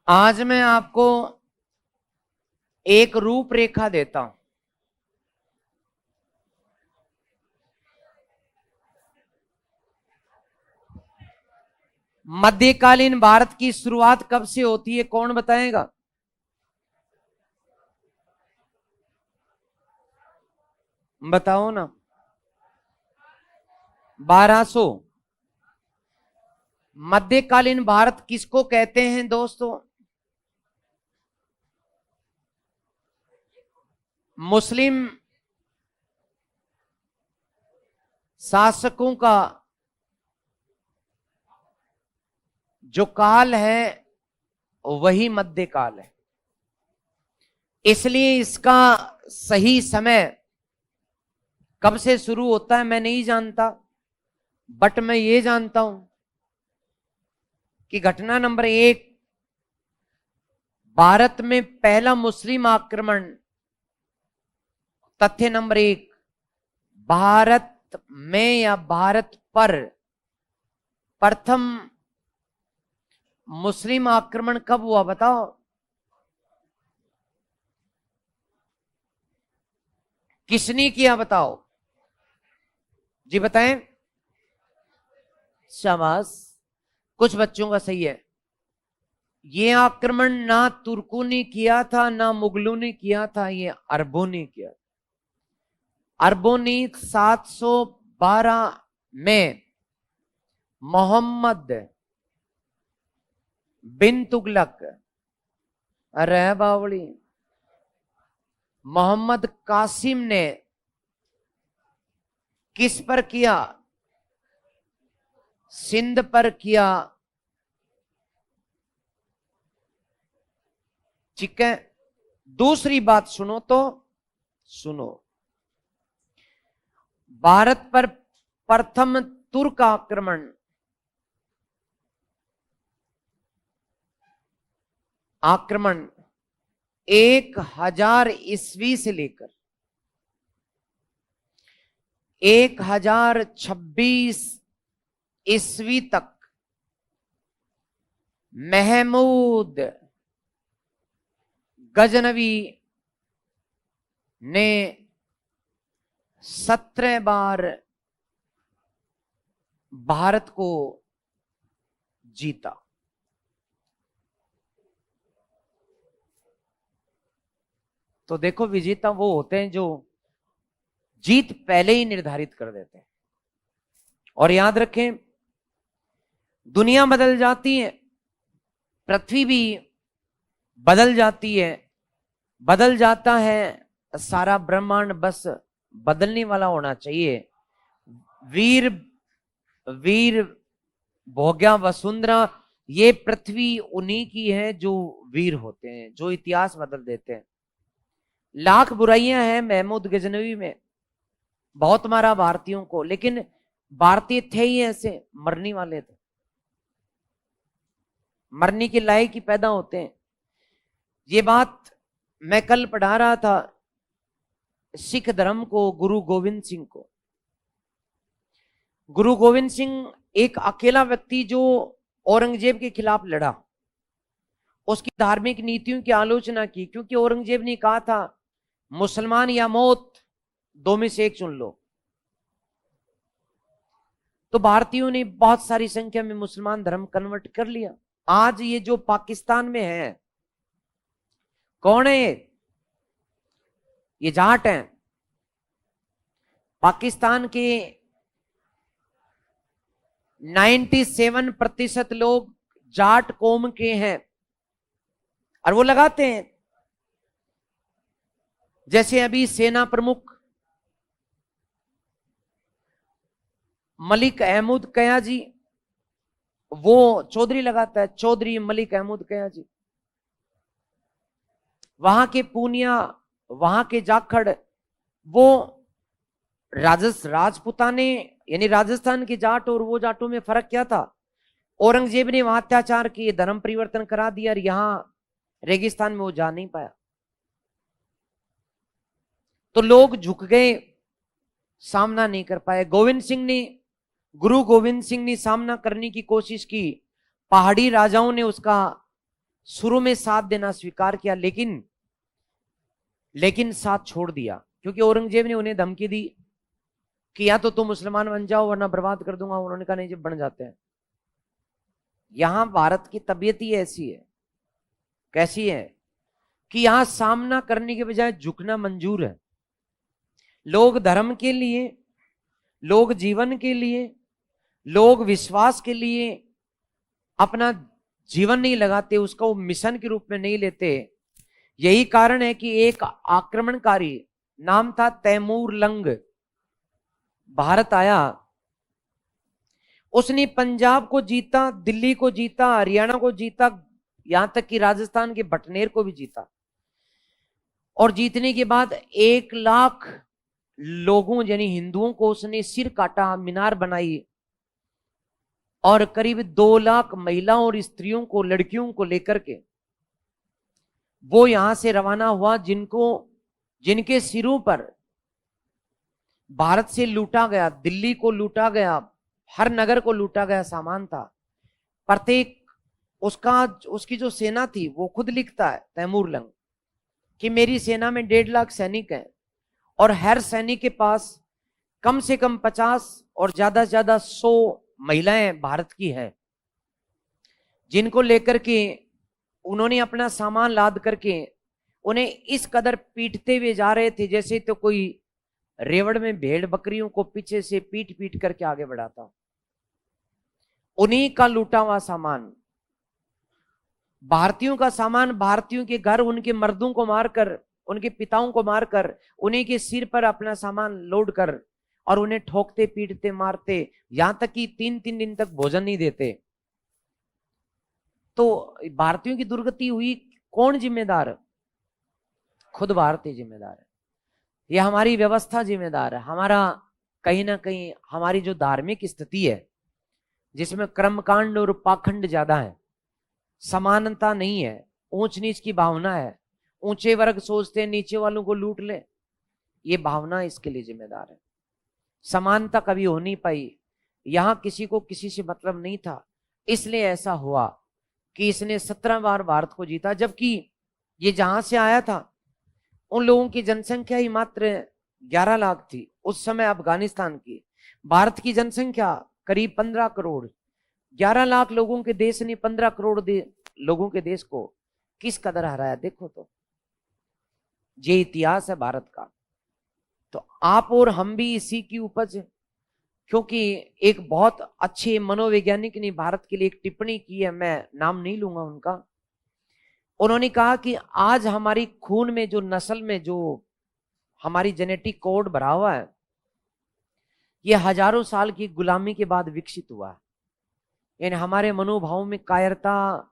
आज मैं आपको एक रूपरेखा देता हूं। मध्यकालीन भारत की शुरुआत कब से होती है, कौन बताएगा? बताओ ना। 1200। मध्यकालीन भारत किसको कहते हैं दोस्तों? मुस्लिम शासकों का जो काल है वही मध्यकाल है। इसलिए इसका सही समय कब से शुरू होता है मैं नहीं जानता, बट मैं ये जानता हूं कि घटना नंबर 1, भारत में पहला मुस्लिम आक्रमण। तथ्य नंबर 1, भारत में या भारत पर प्रथम मुस्लिम आक्रमण कब हुआ बताओ? किसने किया बताओ? जी बताएं। शाबाश, कुछ बच्चों का सही है। ये आक्रमण ना तुर्कों ने किया था ना मुगलों ने किया था, ये अरबों ने किया। अरबों ने 712 में मोहम्मद बिन तुगलक, अरे बावली, मोहम्मद कासिम ने किस पर किया? सिंध पर किया। ठीक है, दूसरी बात सुनो तो सुनो। भारत पर प्रथम तुर्क आक्रमण 1000 ईस्वी से लेकर 1026 ईस्वी तक महमूद गजनवी ने 17 बार भारत को जीता। तो देखो, विजेता वो होते हैं जो जीत पहले ही निर्धारित कर देते हैं। और याद रखें, दुनिया बदल जाती है, पृथ्वी भी बदल जाती है, बदल जाता है सारा ब्रह्मांड, बस बदलने वाला होना चाहिए। वीर वीर भोग्या वसुंधरा, ये पृथ्वी उन्हीं की है जो वीर होते हैं, जो इतिहास बदल देते हैं। लाख बुराइयां हैं महमूद गजनवी में, बहुत मारा भारतीयों को, लेकिन भारतीय थे ही ऐसे, मरने वाले थे, मरने के लायक ही पैदा होते हैं। ये बात मैं कल पढ़ा रहा था सिख धर्म को, गुरु गोविंद सिंह को। गुरु गोविंद सिंह एक अकेला व्यक्ति जो औरंगजेब के खिलाफ लड़ा, उसकी धार्मिक नीतियों की आलोचना की, क्योंकि औरंगजेब ने कहा था मुसलमान या मौत, दो में से एक चुन लो। तो भारतीयों ने बहुत सारी संख्या में मुसलमान धर्म कन्वर्ट कर लिया। आज ये जो पाकिस्तान में है, कौन है ये जाट हैं। पाकिस्तान के 97% लोग जाट कौम के हैं, और वो लगाते हैं। जैसे अभी सेना प्रमुख मलिक अहमद कया जी, वो चौधरी लगाता है, चौधरी मलिक अहमद कया जी। वहां के पूनिया, वहां के जाखड़, वो राजपुताने, यानी राजस्थान के जाट और वो जाटों में फर्क क्या था? औरंगजेब ने वहां अत्याचार किए, धर्म परिवर्तन करा दिया, और यहां रेगिस्तान में वो जा नहीं पाया। तो लोग झुक गए, सामना नहीं कर पाए। गुरु गोविंद सिंह ने सामना करने की कोशिश की, पहाड़ी राजाओं ने उसका शुरू में साथ देना स्वीकार किया, लेकिन साथ छोड़ दिया, क्योंकि औरंगजेब ने उन्हें धमकी दी कि या तो तुम मुसलमान बन जाओ वरना बर्बाद कर दूंगा। उन्होंने कहा नहीं जी, बन जाते हैं। यहां भारत की तबीयत ही ऐसी है। कैसी है कि यहां सामना करने के बजाय झुकना मंजूर है। लोग धर्म के लिए, लोग जीवन के लिए, लोग विश्वास के लिए अपना जीवन नहीं लगाते, उसका वो मिशन के रूप में नहीं लेते। यही कारण है कि एक आक्रमणकारी, नाम था तैमूर लंग, भारत आया। उसने पंजाब को जीता, दिल्ली को जीता, हरियाणा को जीता, यहां तक कि राजस्थान के बटनेर को भी जीता। और जीतने के बाद 1 लाख लोगों यानी हिंदुओं को उसने सिर काटा, मीनार बनाई, और करीब 2 लाख महिलाओं और स्त्रियों को, लड़कियों को लेकर के वो यहां से रवाना हुआ, जिनके सिरों पर भारत से लूटा गया, दिल्ली को लूटा गया, हर नगर को लूटा गया सामान था। प्रत्येक उसकी जो सेना थी, वो खुद लिखता है तैमूर लंग कि मेरी सेना में 1.5 लाख सैनिक हैं, और हर सैनिक के पास कम से कम 50 और ज्यादा से ज्यादा 100 महिलाएं भारत की हैं, जिनको लेकर के उन्होंने अपना सामान लाद करके उन्हें इस कदर पीटते हुए जा रहे थे जैसे तो कोई रेवड़ में भेड़ बकरियों को पीछे से पीट पीट करके आगे बढ़ाता। उन्हीं का लूटा हुआ सामान, भारतीयों का सामान, भारतीयों के घर, उनके मर्दों को मारकर, उनके पिताओं को मारकर, उन्हीं के सिर पर अपना सामान लोड कर, और उन्हें ठोकते पीटते मारते, यहां तक कि 3-3 दिन तक भोजन नहीं देते। तो भारतीयों की दुर्गति हुई, कौन जिम्मेदार? खुद भारतीय जिम्मेदार है। यह हमारी व्यवस्था जिम्मेदार है। हमारा कहीं ना कहीं हमारी जो धार्मिक स्थिति है, जिसमें कर्मकांड और पाखंड ज्यादा है, समानता नहीं है, ऊंच नीच की भावना है, ऊंचे वर्ग सोचते हैं नीचे वालों को लूट ले, ये भावना इसके लिए जिम्मेदार है। समानता कभी हो नहीं पाई। यहां किसी को किसी से मतलब नहीं था, इसलिए ऐसा हुआ कि इसने 17 बार भारत को जीता। जबकि ये जहां से आया था उन लोगों की जनसंख्या ही मात्र 11 लाख थी उस समय अफगानिस्तान की। भारत की जनसंख्या करीब 15 करोड़। 11 लाख लोगों के देश ने 15 करोड़ लोगों के देश को किस कदर हराया, देखो तो। ये इतिहास है भारत का। तो आप और हम भी इसी की उपज है। क्योंकि एक बहुत अच्छे मनोवैज्ञानिक ने भारत के लिए एक टिप्पणी की है, मैं नाम नहीं लूंगा उनका। उन्होंने कहा कि आज हमारी खून में जो नस्ल में जो हमारी जेनेटिक कोड भरा हुआ है, ये हजारों साल की गुलामी के बाद विकसित हुआ है। यानी हमारे मनोभाव में कायरता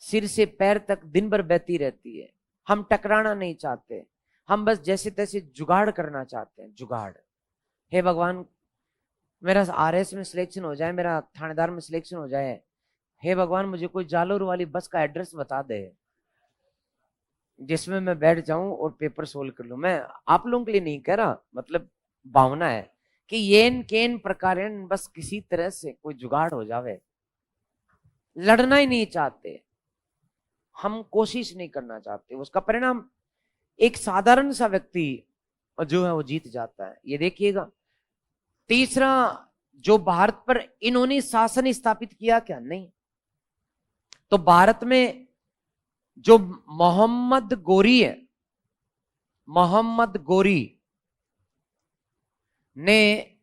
सिर से पैर तक दिन भर बहती रहती है। हम टकराना नहीं चाहते, हम बस जैसे तैसे जुगाड़ करना चाहते हैं। जुगाड़, हे भगवान मेरा आरएस में सिलेक्शन हो जाए, मेरा थानेदार में सिलेक्शन हो जाए, हे भगवान मुझे कोई जालोर वाली बस का एड्रेस बता दे जिसमें मैं बैठ जाऊं और पेपर सोल्व कर लूं। मैं आप लोगों के लिए नहीं कह रहा, मतलब भावना है कि येन केन प्रकार बस किसी तरह से कोई जुगाड़ हो जावे। लड़ना ही नहीं चाहते, हम कोशिश नहीं करना चाहते, उसका परिणाम एक साधारण सा व्यक्ति जो है वो जीत जाता है। ये देखिएगा। तीसरा, जो भारत पर इन्होंने शासन स्थापित किया क्या? नहीं। तो भारत में जो मोहम्मद गोरी है, मोहम्मद गोरी ने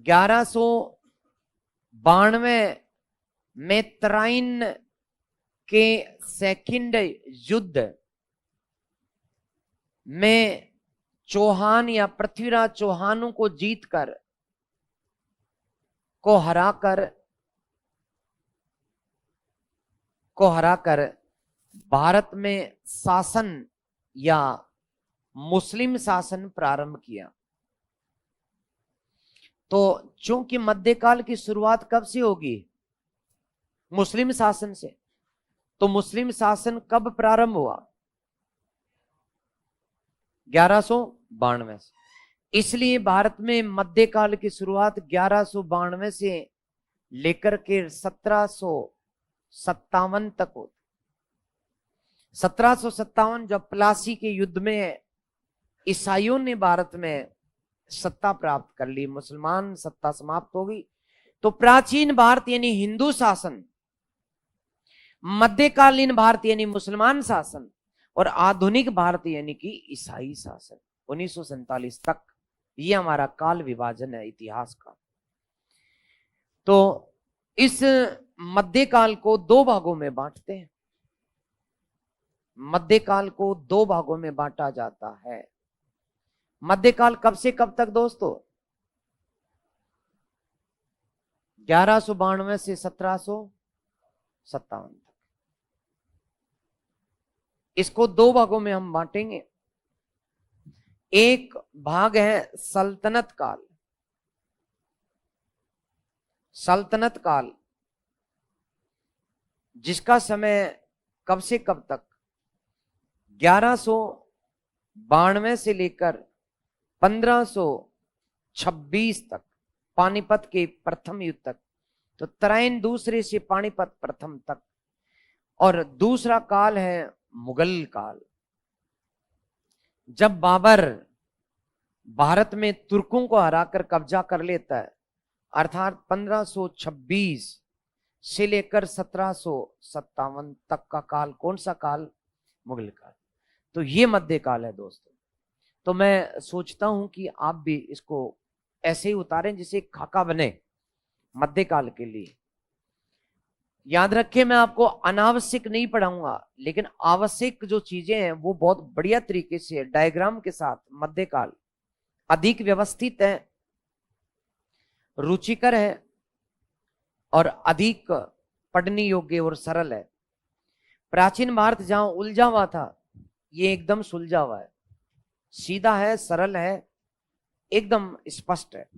1192 में तराइन के सेकंड युद्ध में चौहान या पृथ्वीराज चौहानों को जीतकर को हराकर भारत में शासन या मुस्लिम शासन प्रारंभ किया। तो चूंकि मध्यकाल की शुरुआत कब से होगी? मुस्लिम शासन से। तो मुस्लिम शासन कब प्रारंभ हुआ? 1192 से। इसलिए भारत में मध्यकाल की शुरुआत 1192 से लेकर के 1757 तक होती। 1757 जब प्लासी के युद्ध में ईसाइयों ने भारत में सत्ता प्राप्त कर ली, मुसलमान सत्ता समाप्त हो गई, तो प्राचीन भारत यानी हिंदू शासन, मध्यकालीन भारत यानी मुसलमान शासन, और आधुनिक भारत यानी कि ईसाई शासन 1947 तक, ये हमारा काल विभाजन है इतिहास का। तो इस मध्यकाल को दो भागों में बांटते हैं, मध्यकाल को दो भागों में बांटा जाता है। मध्यकाल कब से कब तक दोस्तों? 1192 से 1757 तक। इसको दो भागों में हम बांटेंगे। एक भाग है सल्तनत काल। सल्तनत काल जिसका समय कब से कब तक? 1192 से लेकर 1526 तक, पानीपत के प्रथम युद्ध तक, तो तराइन दूसरे से पानीपत प्रथम तक। और दूसरा काल है मुगल काल, जब बाबर भारत में तुर्कों को हराकर कब्जा कर लेता है, अर्थात 1526 से लेकर 1757 तक का काल कौन सा काल? मुगल काल। तो ये मध्यकाल है दोस्तों। तो मैं सोचता हूं कि आप भी इसको ऐसे ही उतारें जिसे खाका बने मध्यकाल के लिए। याद रखें, मैं आपको अनावश्यक नहीं पढ़ाऊंगा, लेकिन आवश्यक जो चीजें हैं वो बहुत बढ़िया तरीके से डायग्राम के साथ। मध्यकाल अधिक व्यवस्थित है, रुचिकर है और अधिक पढ़ने योग्य और सरल है। प्राचीन भारत जहां उलझा हुआ था, ये एकदम सुलझा हुआ है, सीधा है, सरल है, एकदम स्पष्ट है।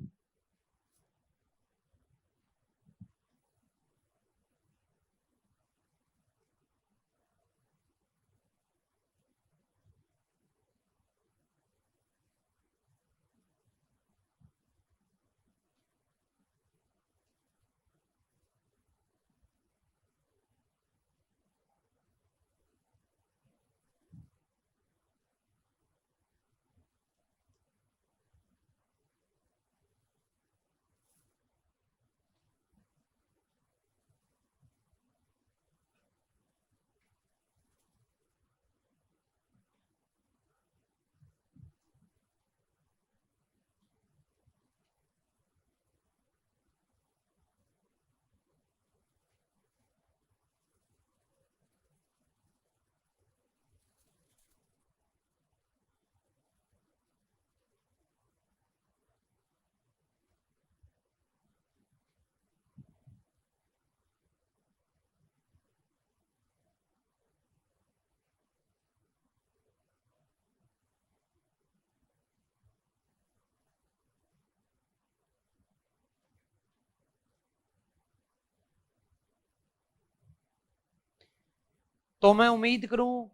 तो मैं उम्मीद करूं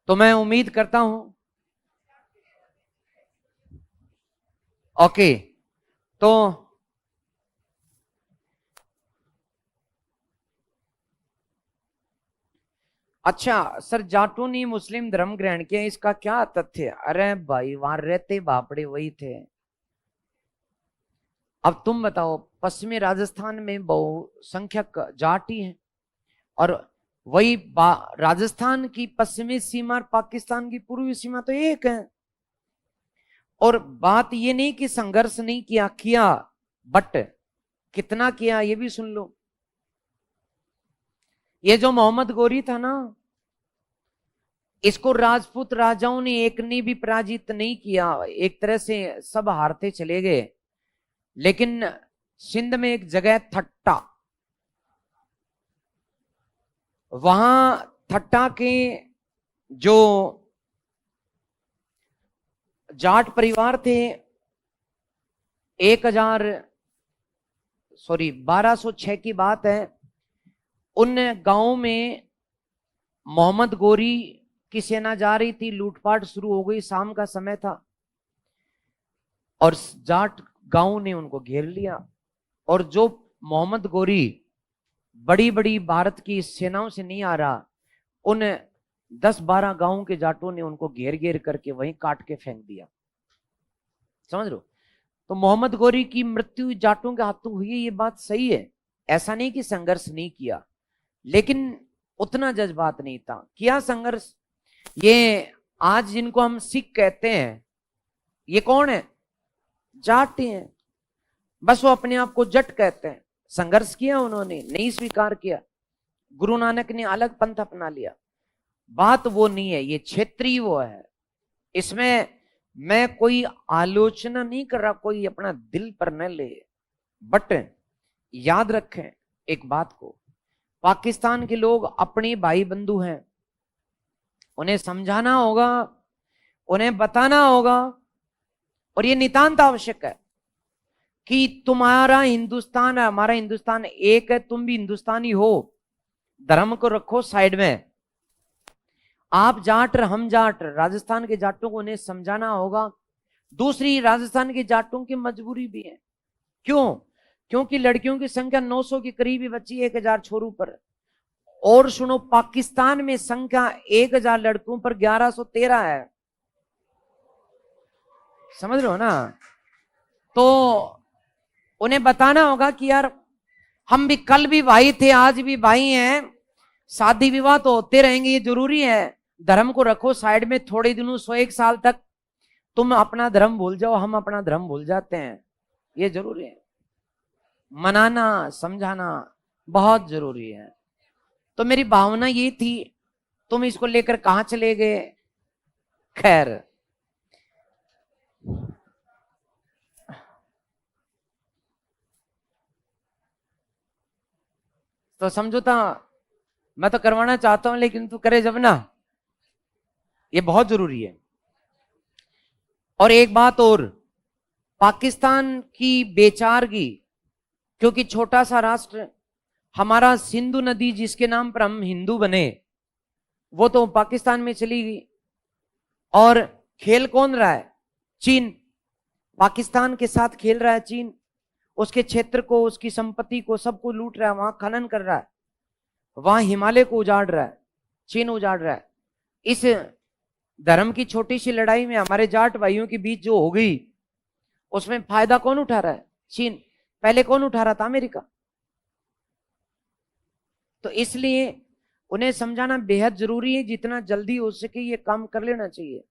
तो मैं उम्मीद करता हूं। ओके, तो अच्छा सर, जाटों ने मुस्लिम धर्म ग्रहण किया, इसका क्या तथ्य? अरे भाई, वहां रहते बापड़े वही थे। अब तुम बताओ, पश्चिमी राजस्थान में बहुसंख्यक जाट ही हैं, और वही राजस्थान की पश्चिमी सीमा और पाकिस्तान की पूर्वी सीमा तो एक है। और बात ये नहीं कि संघर्ष नहीं किया, किया, बट कितना किया ये भी सुन लो। ये जो मोहम्मद गोरी था ना, इसको राजपूत राजाओं ने एक ने भी पराजित नहीं किया, एक तरह से सब हारते चले गए। लेकिन सिंध में एक जगह थट्टा, वहां थट्टा के जो जाट परिवार थे 1206 की बात है। उन गांवों में मोहम्मद गोरी की सेना जा रही थी, लूटपाट शुरू हो गई, शाम का समय था और जाट गांव ने उनको घेर लिया। और जो मोहम्मद गोरी बड़ी बड़ी भारत की सेनाओं से नहीं आ रहा, उन 10-12 गांवों के जाटों ने उनको घेर घेर करके वहीं काट के फेंक दिया। समझ लो, तो मोहम्मद गोरी की मृत्यु जाटों के हाथों हुई है, ये बात सही है। ऐसा नहीं कि संघर्ष नहीं किया, लेकिन उतना जज्बात नहीं था, किया संघर्ष। ये आज जिनको हम सिख कहते हैं, ये कौन है? जाट हैं। बस वो अपने आप को जट कहते हैं। संघर्ष किया उन्होंने, नहीं स्वीकार किया। गुरु नानक ने अलग पंथ अपना लिया। बात वो नहीं है, ये क्षेत्रीय वो है। इसमें मैं कोई आलोचना नहीं कर रहा, कोई अपना दिल पर न ले, बट याद रखें एक बात को, पाकिस्तान के लोग अपने भाई बंधु हैं, उन्हें समझाना होगा, उन्हें बताना होगा। और ये नितांत आवश्यक है कि तुम्हारा हिंदुस्तान है, हमारा हिंदुस्तान एक है, तुम भी हिंदुस्तानी हो। धर्म को रखो साइड में। आप जाट हम जाट, राजस्थान के जाटों को उन्हें समझाना होगा। दूसरी, राजस्थान के जाटों की मजबूरी भी है। क्यों? क्योंकि लड़कियों की संख्या 900 के करीब ही बची, 1000 छोरों पर। और सुनो, पाकिस्तान में संख्या 1000 लड़कों पर 1113 है। समझ रहे हो ना? तो उन्हें बताना होगा कि यार हम भी कल भी भाई थे, आज भी भाई हैं, शादी विवाह तो होते रहेंगे, ये जरूरी है। धर्म को रखो साइड में, थोड़े दिनों 101 साल तक तुम अपना धर्म भूल जाओ, हम अपना धर्म भूल जाते हैं, ये जरूरी है। मनाना समझाना बहुत जरूरी है। तो मेरी भावना ये थी, तुम इसको लेकर कहां चले गए? खैर, तो समझौता मैं तो करवाना चाहता हूं, लेकिन तू करे जब ना, ये बहुत जरूरी है। और एक बात और, पाकिस्तान की बेचारगी, क्योंकि छोटा सा राष्ट्र, हमारा सिंधु नदी जिसके नाम पर हम हिंदू बने, वो तो पाकिस्तान में चली गई। और खेल कौन रहा है? चीन। पाकिस्तान के साथ खेल रहा है चीन। उसके क्षेत्र को, उसकी संपत्ति को, सबको लूट रहा है, वहां खनन कर रहा है, वहां हिमालय को उजाड़ रहा है, चीन उजाड़ रहा है। इस धर्म की छोटी सी लड़ाई में हमारे जाट भाइयों के बीच जो हो गई, उसमें फायदा कौन उठा रहा है? चीन। पहले कौन उठा रहा था? अमेरिका। तो इसलिए उन्हें समझाना बेहद जरूरी है, जितना जल्दी हो सके ये काम कर लेना चाहिए।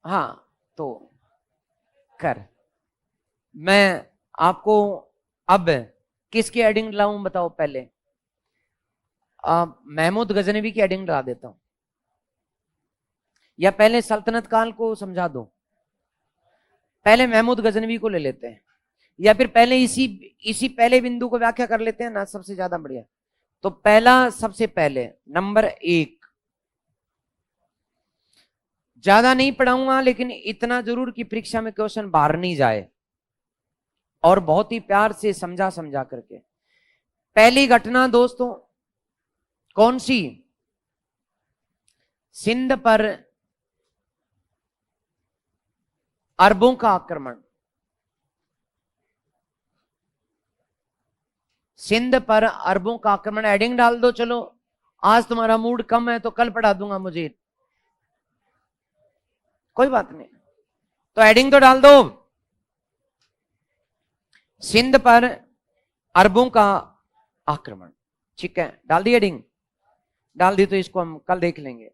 हाँ, तो कर मैं आपको अब किसकी एडिंग लाऊं बताओ? पहले महमूद गजनवी की एडिंग ला देता हूं, या पहले सल्तनत काल को समझा दो? पहले महमूद गजनवी को ले लेते हैं, या फिर पहले इसी पहले बिंदु को व्याख्या कर लेते हैं ना, सबसे ज्यादा बढ़िया। तो पहला, सबसे पहले नंबर 1, ज्यादा नहीं पढ़ाऊंगा, लेकिन इतना जरूर कि परीक्षा में क्वेश्चन बाहर नहीं जाए, और बहुत ही प्यार से समझा समझा करके। पहली घटना दोस्तों कौन सी? सिंध पर अरबों का आक्रमण। सिंध पर अरबों का आक्रमण। एडिंग डाल दो। चलो, आज तुम्हारा मूड कम है तो कल पढ़ा दूंगा, मुझे कोई बात नहीं, तो एडिंग तो डाल दो। सिंध पर अरबों का आक्रमण, ठीक है, डाल दी एडिंग? डाल दी, तो इसको हम कल देख लेंगे।